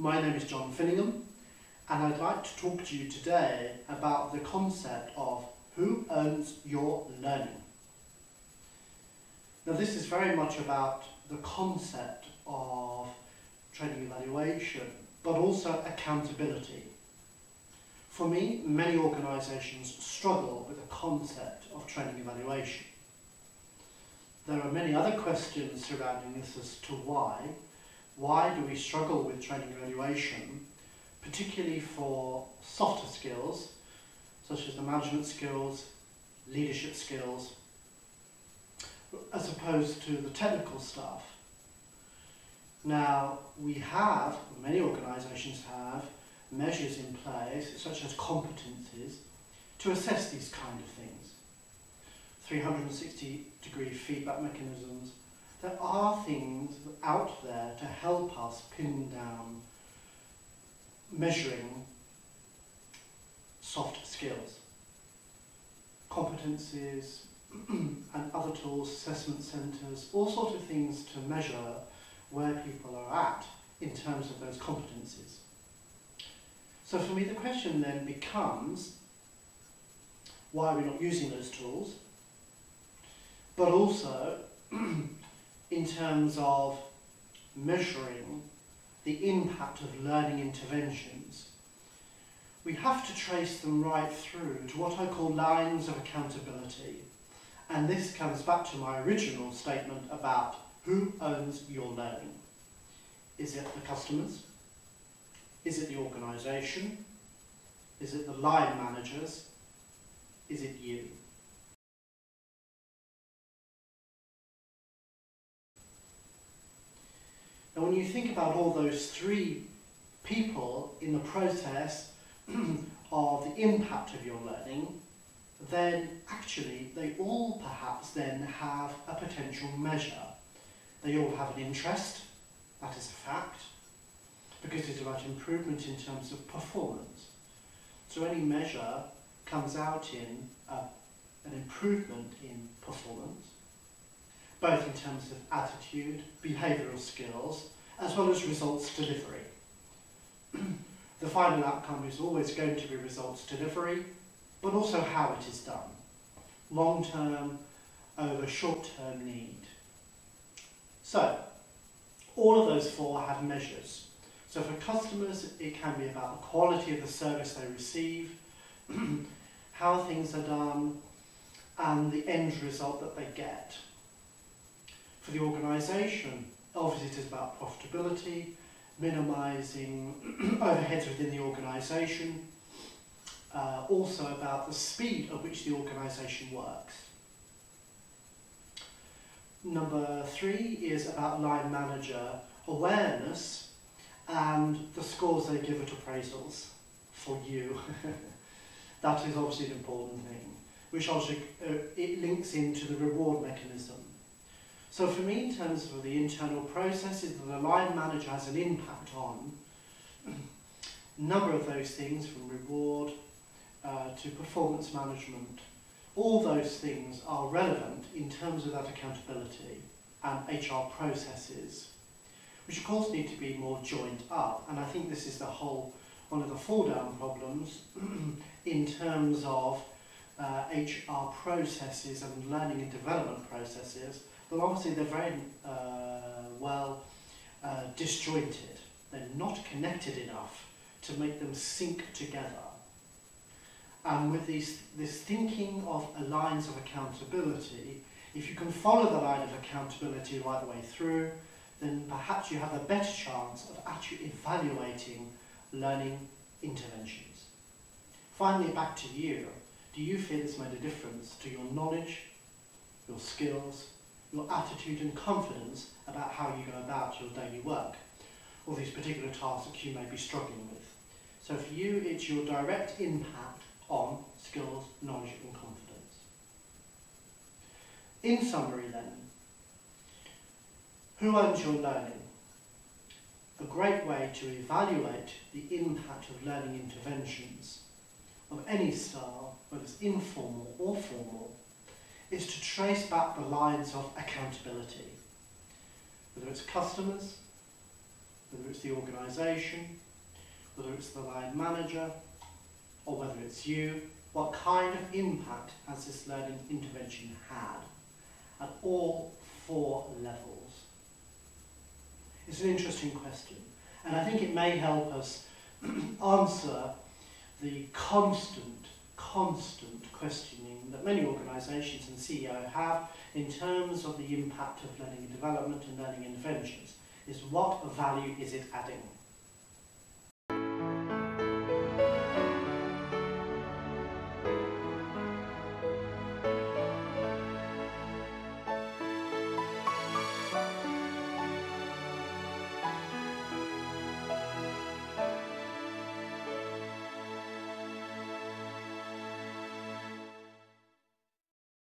My name is John Finningham, and I'd like to talk to you today about the concept of who owns your learning. Now, this is very much about the concept of training evaluation, but also accountability. For me, many organisations struggle with the concept of training evaluation. There are many other questions surrounding this as to why. Why do we struggle with training evaluation, particularly for softer skills, such as the management skills, leadership skills, as opposed to the technical stuff? Now, many organisations have measures in place, such as competencies, to assess these kind of things. 360-degree feedback mechanisms. There are things out there to help us pin down measuring soft skills. Competencies and other tools, assessment centres, all sorts of things to measure where people are at in terms of those competencies. So for me, the question then becomes, why are we not using those tools? But also, in terms of measuring the impact of learning interventions, we have to trace them right through to what I call lines of accountability. And this comes back to my original statement about who owns your learning. Is it the customers? Is it the organisation? Is it the line managers? Is it you? Now, when you think about all those three people in the process of the impact of your learning, then actually they all perhaps then have a potential measure. They all have an interest, that is a fact, because it's about improvement in terms of performance. So any measure comes out in an improvement in performance, both in terms of attitude, behavioural skills, as well as results delivery. The final outcome is always going to be results delivery, but also how it is done. Long-term over short-term need. So, all of those four have measures. So for customers, it can be about the quality of the service they receive, how things are done, and the end result that they get. For the organisation, obviously it is about profitability, minimising overheads within the organisation, also about the speed at which the organisation works. Number 3 is about line manager awareness and the scores they give at appraisals for you. That is obviously an important thing, which also it links into the reward mechanism. So for me, in terms of the internal processes that the line manager has an impact on, a number of those things, from reward to performance management, all those things are relevant in terms of that accountability and HR processes, which of course need to be more joined up. And I think this is one of the fall-down problems in terms of HR processes and learning and development processes. But obviously they're very well disjointed. They're not connected enough to make them sync together. And with this thinking of lines of accountability, if you can follow the line of accountability right the way through, then perhaps you have a better chance of actually evaluating learning interventions. Finally, back to you. Do you feel it's made a difference to your knowledge, your skills, your attitude and confidence about how you go about your daily work, or these particular tasks that you may be struggling with? So for you, it's your direct impact on skills, knowledge and confidence. In summary then, who owns your learning? A great way to evaluate the impact of learning interventions of any style, whether it's informal or formal, is to trace back the lines of accountability. Whether it's customers, whether it's the organisation, whether it's the line manager, or whether it's you, what kind of impact has this learning intervention had at all 4 levels? It's an interesting question, and I think it may help us answer the constant questioning that many organisations and CEO have in terms of the impact of learning and development and learning interventions, is what value is it adding?